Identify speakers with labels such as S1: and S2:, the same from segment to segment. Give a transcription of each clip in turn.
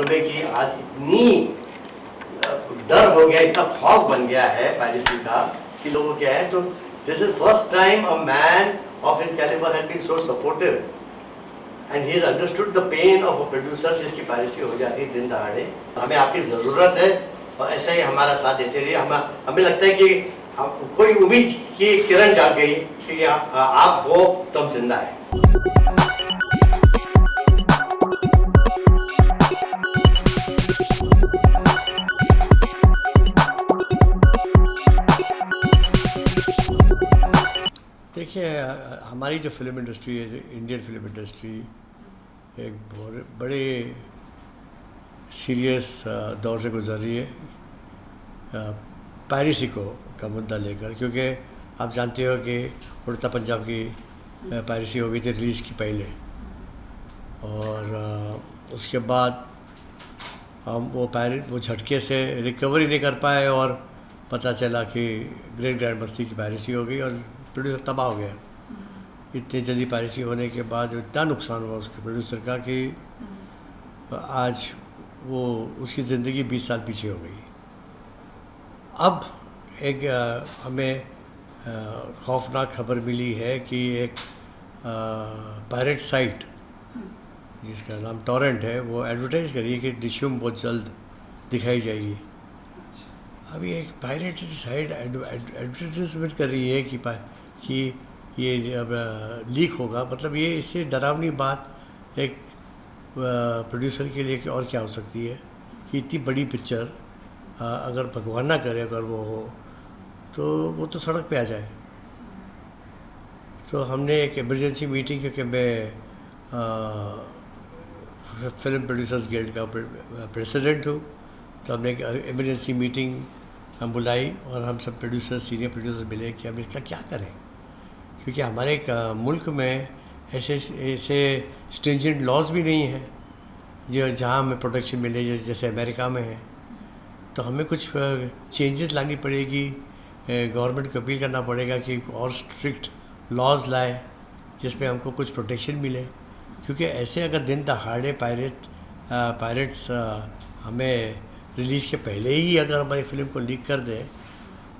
S1: मालूम है कि आज इतनी डर हो गया, इतना खौफ बन गया है पायरेसी का कि लोगों क्या है। तो this is first time a man of his calibre has been so supportive and he has understood the pain of a producer जिसकी पायरेसी हो जाती है दिन दहाड़े। हमें आपकी ज़रूरत है और ऐसा ही हमारा साथ देते रहिए। हमें लगता है कि कोई उम्मीद की किरण जाग गई कि आप हो तो हम जिंदा है। देखिए, हमारी जो फिल्म इंडस्ट्री है, इंडियन फिल्म इंडस्ट्री एक बहुत बड़े सीरियस दौर से गुजर रही है पायरेसी का मुद्दा लेकर, क्योंकि आप जानते हो कि उड़ता पंजाब की पायरेसी हो गई थी रिलीज़ की पहले, और उसके बाद हम वो झटके से रिकवरी नहीं कर पाए और पता चला कि ग्रेट ग्रैंड मस्ती की पायरेसी हो गई और प्रोड्यूसर तबाह हो गया। इतनी जल्दी पायरेसी होने के बाद इतना नुकसान हुआ उसके प्रोड्यूसर का कि आज वो उसकी ज़िंदगी 20 साल पीछे हो गई। अब एक हमें खौफनाक खबर मिली है कि एक पायरेट साइट जिसका नाम टॉरेंट है, वो एडवर्टाइज़ करी है कि डिशूम बहुत जल्द दिखाई जाएगी। अभी एक पायरेट साइट एडवर्टाइजमेंट कर रही है कि ये अब लीक होगा। मतलब ये इससे डरावनी बात एक प्रोड्यूसर के लिए और क्या हो सकती है कि इतनी बड़ी पिक्चर अगर भगवान ना करे अगर वो हो तो वो तो सड़क पे आ जाए। तो हमने एक इमरजेंसी मीटिंग, क्योंकि मैं फिल्म प्रोड्यूसर्स गिल्ड का प्रेसिडेंट हूँ, तो हमने एक इमरजेंसी मीटिंग हम बुलाई और हम सब प्रोड्यूसर्स, सीनियर प्रोड्यूसर्स मिले कि हम इसका क्या करें, क्योंकि हमारे मुल्क में ऐसे स्ट्रिंजेंट लॉज भी नहीं हैं जो जहाँ हमें प्रोटेक्शन मिले जैसे अमेरिका में है। तो हमें कुछ चेंजेस लानी पड़ेगी, गवर्नमेंट को अपील करना पड़ेगा कि और स्ट्रिक्ट लॉज लाए जिसमें हमको कुछ प्रोटेक्शन मिले, क्योंकि ऐसे अगर दिन दहाड़े पायरेट्स हमें रिलीज़ के पहले ही अगर हमारी फिल्म को लीक कर दे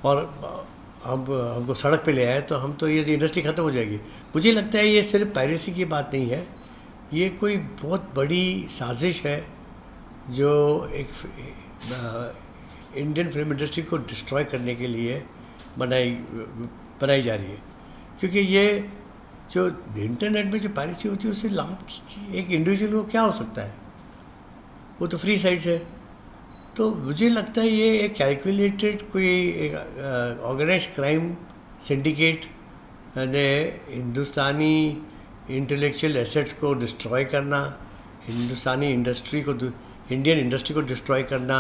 S1: और हमको सड़क पे ले आए तो हम तो ये इंडस्ट्री ख़त्म हो जाएगी। मुझे लगता है ये सिर्फ पायरेसी की बात नहीं है, ये कोई बहुत बड़ी साजिश है जो एक इंडियन फिल्म इंडस्ट्री को डिस्ट्रॉय करने के लिए बनाई जा रही है। क्योंकि ये जो इंटरनेट में जो पायरेसी होती है उससे लाभ एक इंडिविजुअल को क्या हो सकता है, वो तो फ्री साइट्स है। तो मुझे लगता है ये एक कैलकुलेटेड कोई एक ऑर्गेनाइज क्राइम सिंडिकेट ने हिंदुस्तानी इंटेलेक्चुअल एसेट्स को डिस्ट्रॉय करना, हिंदुस्तानी इंडस्ट्री को, इंडियन इंडस्ट्री को डिस्ट्रॉय करना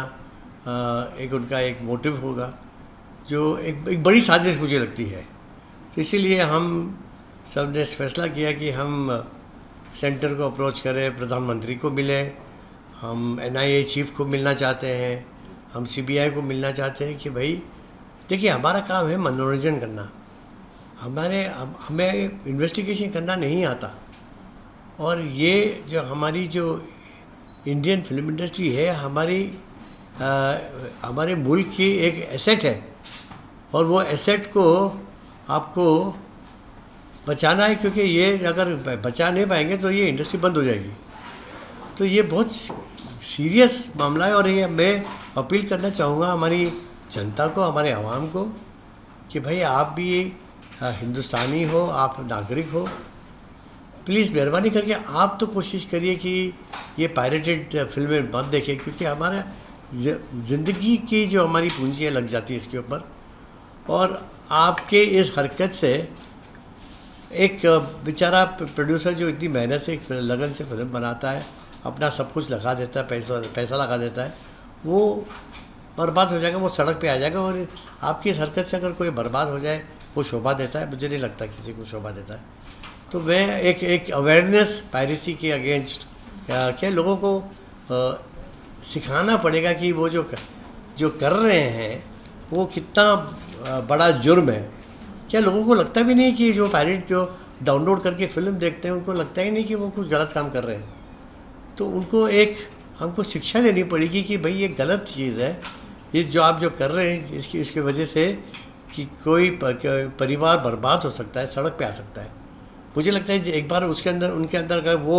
S1: एक उनका एक मोटिव होगा, जो एक बड़ी साजिश मुझे लगती है। तो इसीलिए हम सब ने फैसला किया कि हम सेंटर को अप्रोच करें, प्रधानमंत्री को मिले, हम NIA चीफ को मिलना चाहते हैं, हम CBI को मिलना चाहते हैं कि भाई देखिए हमारा काम है मनोरंजन करना, हमें इन्वेस्टिगेशन करना नहीं आता। और ये जो हमारी जो इंडियन फिल्म इंडस्ट्री है हमारे मुल्क की एक एसेट है, और वो एसेट को आपको बचाना है, क्योंकि ये अगर बचा नहीं पाएंगे तो ये इंडस्ट्री बंद हो जाएगी। तो ये बहुत सीरियस मामला है और ये मैं अपील करना चाहूँगा हमारी जनता को, हमारे आवाम को कि भाई आप भी हिंदुस्तानी हो, आप नागरिक हो, प्लीज़ मेहरबानी करके आप तो कोशिश करिए कि ये पायरेटेड फिल्में मत देखें, क्योंकि हमारा ज़िंदगी की जो हमारी पूंजियाँ लग जाती है इसके ऊपर। और आपके इस हरकत से एक बेचारा प्रोड्यूसर जो इतनी मेहनत से लगन से फिल्म बनाता है, अपना सब कुछ लगा देता है, पैसा लगा देता है, वो बर्बाद हो जाएगा, वो सड़क पे आ जाएगा। और आपकी इस हरकत से अगर कोई बर्बाद हो जाए वो शोभा देता है? मुझे नहीं लगता किसी को शोभा देता है। तो मैं एक अवेयरनेस पायरेसी के अगेंस्ट क्या लोगों को सिखाना पड़ेगा कि वो जो कर रहे हैं वो कितना बड़ा जुर्म है। क्या लोगों को लगता भी नहीं कि जो पायरेट जो डाउनलोड करके फ़िल्म देखते हैं उनको लगता ही नहीं कि वो कुछ गलत काम कर रहे हैं? तो उनको एक हमको शिक्षा देनी पड़ेगी कि भाई ये गलत चीज़ है, ये जो आप जो कर रहे हैं इसकी वजह से कि कोई परिवार बर्बाद हो सकता है, सड़क पे आ सकता है। मुझे लगता है एक बार उनके अंदर अगर वो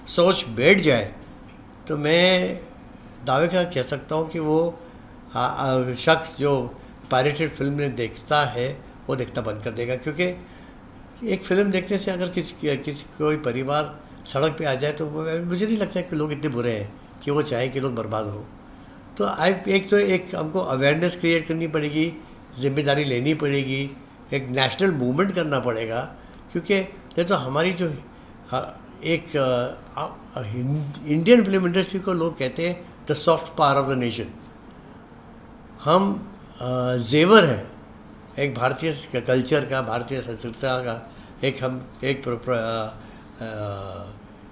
S1: सोच बैठ जाए तो मैं दावे का कह सकता हूँ कि वो शख्स जो पायरेटेड फिल्म देखता है वो देखना बंद कर देगा। क्योंकि एक फ़िल्म देखने से अगर किसी कोई परिवार सड़क पे आ जाए तो मुझे नहीं लगता कि लोग इतने बुरे हैं कि वो चाहे कि लोग बर्बाद हो। तो एक हमको अवेयरनेस क्रिएट करनी पड़ेगी, जिम्मेदारी लेनी पड़ेगी, एक नेशनल मूवमेंट करना पड़ेगा। क्योंकि ये तो हमारी जो एक इंडियन फिल्म इंडस्ट्री को लोग कहते हैं the soft power of the nation. हम जेवर हैं एक भारतीय कल्चर का, भारतीय संस्कृति का।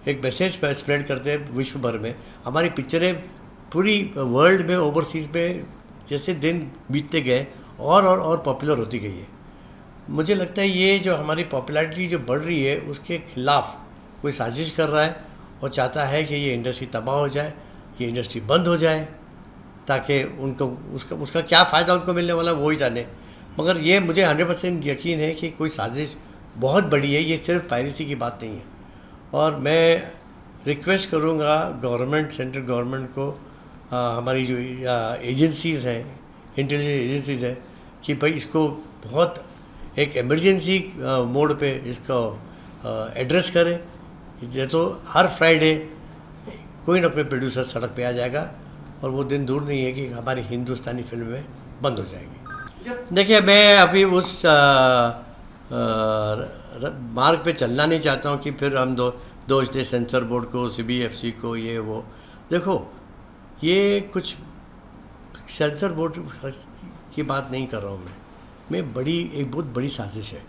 S1: एक मैसेज स्प्रेड करते हैं विश्व भर में। हमारी पिक्चरें पूरी वर्ल्ड में, ओवरसीज़ में जैसे दिन बीतते गए और पॉपुलर होती गई है। मुझे लगता है ये जो हमारी पॉपुलैरिटी जो बढ़ रही है उसके खिलाफ कोई साजिश कर रहा है और चाहता है कि ये इंडस्ट्री तबाह हो जाए, ये इंडस्ट्री बंद हो जाए, ताकि उनको उसका क्या फ़ायदा उनको मिलने वाला वो ही जाने। मगर ये मुझे 100% यकीन है कि कोई साजिश बहुत बड़ी है, ये सिर्फ पायरेसी की बात नहीं है। और मैं रिक्वेस्ट करूँगा गवर्नमेंट, सेंट्रल गवर्नमेंट को, हमारी जो एजेंसीज़ हैं, इंटेलिजेंस एजेंसीज़ हैं, कि भाई इसको बहुत एक इमरजेंसी मोड पे इसको एड्रेस करें। ये तो हर फ्राइडे कोई ना कोई प्रोड्यूसर सड़क पे आ जाएगा और वो दिन दूर नहीं है कि हमारी हिंदुस्तानी फिल्में बंद हो जाएगी। देखिए, मैं अभी उस मार्ग पे चलना नहीं चाहता हूँ कि फिर हम दोष दे सेंसर बोर्ड को, CBFC को, ये वो। देखो, ये कुछ सेंसर बोर्ड की बात नहीं कर रहा हूँ मैं एक बहुत बड़ी साजिश है।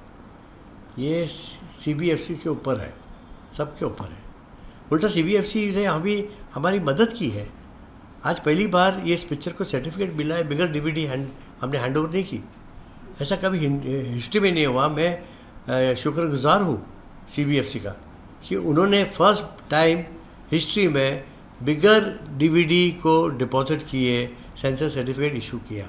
S1: ये CBFC के ऊपर है, सबके ऊपर है। उल्टा CBFC ने अभी हमारी मदद की है। आज पहली बार ये इस पिक्चर को सर्टिफिकेट मिला है बिगर DVD हमने हैंड ओवर नहीं की। ऐसा कभी हिस्ट्री में नहीं हुआ। मैं शुक्रगुजार हूँ CBFC का कि उन्होंने फर्स्ट टाइम हिस्ट्री में बिगर DVD को डिपॉजिट किए सेंसर सर्टिफिकेट इशू किया।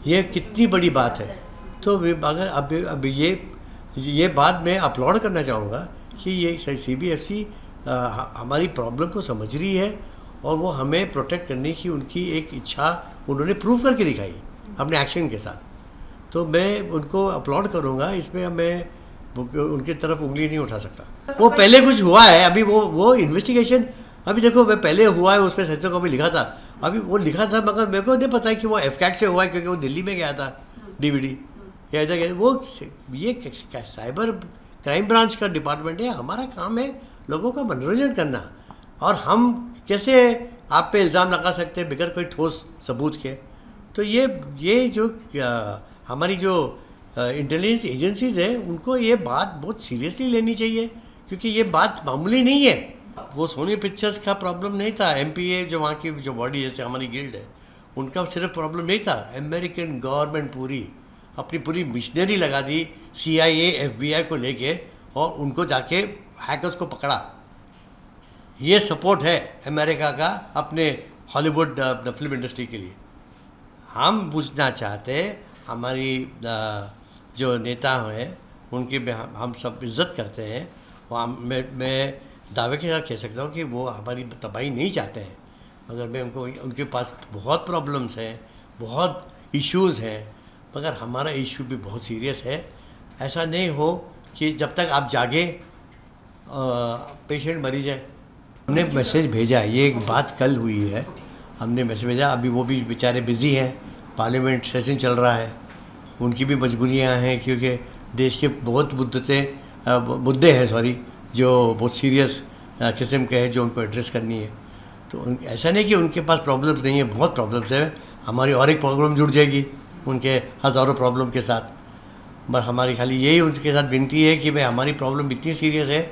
S1: ये कितनी बड़ी बात है। तो अगर अब ये बात मैं अपलॉड करना चाहूँगा कि ये CBFC हमारी प्रॉब्लम को समझ रही है और वो हमें प्रोटेक्ट करने की उनकी एक इच्छा उन्होंने प्रूव करके दिखाई अपने एक्शन के साथ। तो मैं उनको अपलॉड करूँगा, इसमें मैं उनकी तरफ उंगली नहीं उठा सकता। वो पहले कुछ हुआ है, अभी वो इन्वेस्टिगेशन अभी देखो, मैं पहले हुआ है उस पर सेंसर को भी लिखा था, अभी वो लिखा था, मगर मेरे को नहीं पता है कि वो FCAT से हुआ है, क्योंकि वो दिल्ली में गया था DVD या ऐसा गया। वो ये साइबर क्राइम ब्रांच का डिपार्टमेंट है। हमारा काम है लोगों का मनोरंजन करना, और हम कैसे आप पे इल्ज़ाम लगा सकते हैं बगैर कोई ठोस सबूत के। तो ये जो हमारी जो इंटेलिजेंस एजेंसीज है उनको ये बात बहुत सीरियसली लेनी चाहिए, क्योंकि ये बात मामूली नहीं है। वो सोनी पिक्चर्स का प्रॉब्लम नहीं था, MPA जो वहाँ की जो बॉडी जैसे हमारी गिल्ड है, उनका सिर्फ प्रॉब्लम नहीं था। अमेरिकन गवर्नमेंट अपनी पूरी मिशनरी लगा दी CIA FBI को लेके, और उनको जाके हैकर्स को पकड़ा। ये सपोर्ट है अमेरिका का अपने हॉलीवुड फिल्म इंडस्ट्री के लिए। हम पूछना चाहते, हमारी जो नेता हैं उनकी हम सब इज़्ज़त करते हैं, और मैं दावे के साथ कह सकता हूँ कि वो हमारी तबाही नहीं चाहते हैं। मगर मैं उनके पास बहुत प्रॉब्लम्स हैं, बहुत इश्यूज़ हैं, मगर हमारा इशू भी बहुत सीरियस है। ऐसा नहीं हो कि जब तक आप जागे पेशेंट मरी जाए। हमने मैसेज भेजा, ये एक बात कल हुई है, हमने मैसेज भेजा। अभी वो भी बेचारे बिज़ी हैं, पार्लियामेंट सेशन चल रहा है, उनकी भी मजबूरियाँ हैं, क्योंकि देश के बहुत मुद्दे हैं जो बहुत सीरियस किस्म के हैं जो उनको एड्रेस करनी है। तो ऐसा नहीं कि उनके पास प्रॉब्लम्स नहीं है, बहुत प्रॉब्लम्स है। हमारी और एक प्रॉब्लम जुड़ जाएगी उनके हज़ारों प्रॉब्लम के साथ। पर हमारी खाली यही उनके साथ विनती है कि भाई हमारी प्रॉब्लम इतनी सीरियस है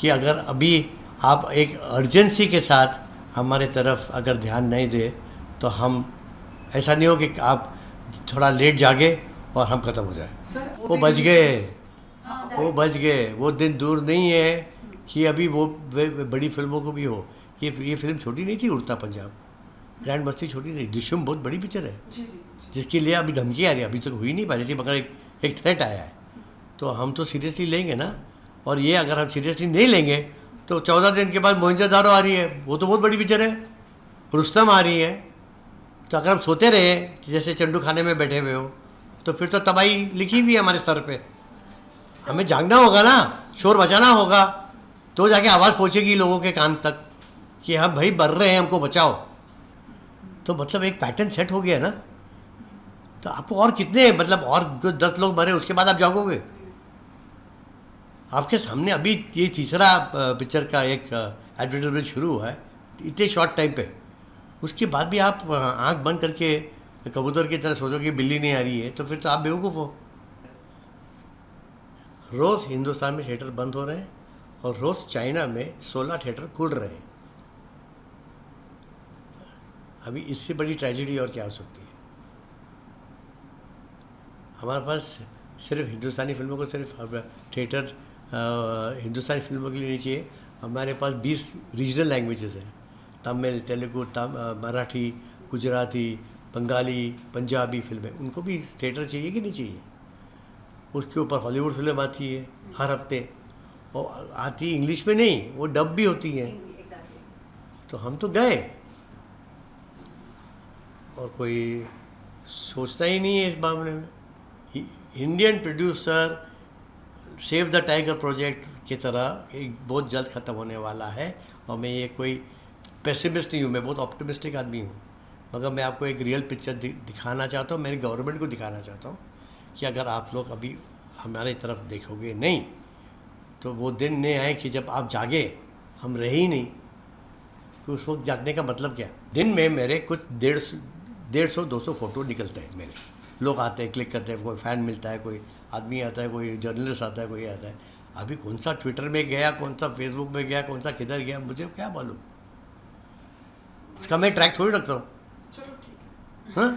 S1: कि अगर अभी आप एक अर्जेंसी के साथ हमारे तरफ अगर ध्यान नहीं दे तो हम, ऐसा नहीं हो कि आप थोड़ा लेट जागे और हम ख़त्म हो जाए। वो बच गए, वो दिन दूर नहीं है कि अभी वो बड़ी फिल्मों को भी हो ये फिल्म छोटी नहीं थी, उड़ता पंजाब, ग्रैंड मस्ती छोटी नहीं, दृश्यम बहुत बड़ी पिक्चर है जिसके लिए अभी धमकी आ रही है, अभी तक हुई नहीं पा रही थी, मगर एक थ्रेट आया है। तो हम तो सीरियसली लेंगे ना, और ये अगर हम सीरियसली नहीं लेंगे तो 14 दिन के बाद मोहनजोदारो आ रही है, वो तो बहुत बड़ी पिक्चर है, रुस्तम आ रही है। तो अगर हम सोते रहे जैसे चंडू खाने में बैठे हुए हो तो फिर तो तबाही लिखी हुई है हमारे सर पे। हमें जागना होगा ना, शोर मचाना होगा, तो जाके आवाज़ पहुँचेगी लोगों के कान तक कि हाँ भाई बढ़ रहे हैं, हमको बचाओ। तो मतलब एक पैटर्न सेट हो गया ना, तो आपको और कितने मतलब और 10 लोग मरे उसके बाद आप जागोगे? आपके सामने अभी ये तीसरा पिक्चर का एक एडवर्टाइजमेंट शुरू हुआ है इतने शॉर्ट टाइम पे, उसके बाद भी आप आंख बंद करके कबूतर की तरह सोचो कि बिल्ली नहीं आ रही है, तो फिर तो आप बेवकूफ़ हो। रोज़ हिंदुस्तान में थिएटर बंद हो रहे हैं और रोज़ चाइना में 16 थिएटर खुल रहे हैं। अभी इससे बड़ी ट्रेजेडी और क्या हो सकती है? हमारे पास सिर्फ हिंदुस्तानी फिल्मों को सिर्फ थिएटर हिंदुस्तानी फिल्मों के लिए नहीं चाहिए, हमारे पास 20 रीजनल लैंग्वेजेस हैं, तमिल, तेलुगु, मराठी, गुजराती, बंगाली, पंजाबी फिल्में, उनको भी थिएटर चाहिए कि नहीं चाहिए? उसके ऊपर हॉलीवुड फिल्म आती है हर हफ्ते, और आती इंग्लिश में नहीं, वो डब भी होती हैं। तो हम तो गए और कोई सोचता ही नहीं है इस मामले में। Indian producer save the tiger project की तरह एक बहुत जल्द ख़त्म होने वाला है, और मैं ये कोई पेसिमिस्ट नहीं हूँ, मैं बहुत ऑप्टिमिस्टिक आदमी हूँ, मगर मैं आपको एक रियल पिक्चर दिखाना चाहता हूँ, मेरी गवर्नमेंट को दिखाना चाहता हूँ कि अगर आप लोग अभी हमारे तरफ देखोगे नहीं तो वो दिन नहीं आए कि जब आप जागे हम रहे ही नहीं। तो उस वक्त जागने का मतलब क्या? दिन में मेरे कुछ 150-200 फ़ोटो निकलते हैं मेरे, लोग आते हैं, क्लिक करते हैं, कोई फ़ैन मिलता है, कोई आदमी आता है, कोई जर्नलिस्ट आता है, कोई आता है। अभी कौन सा ट्विटर में गया, कौन सा फेसबुक में गया, कौन सा किधर गया, मुझे क्या मालूम, उसका मैं ट्रैक थोड़ी रखता हूँ।
S2: चलो ठीक है।
S1: हाँ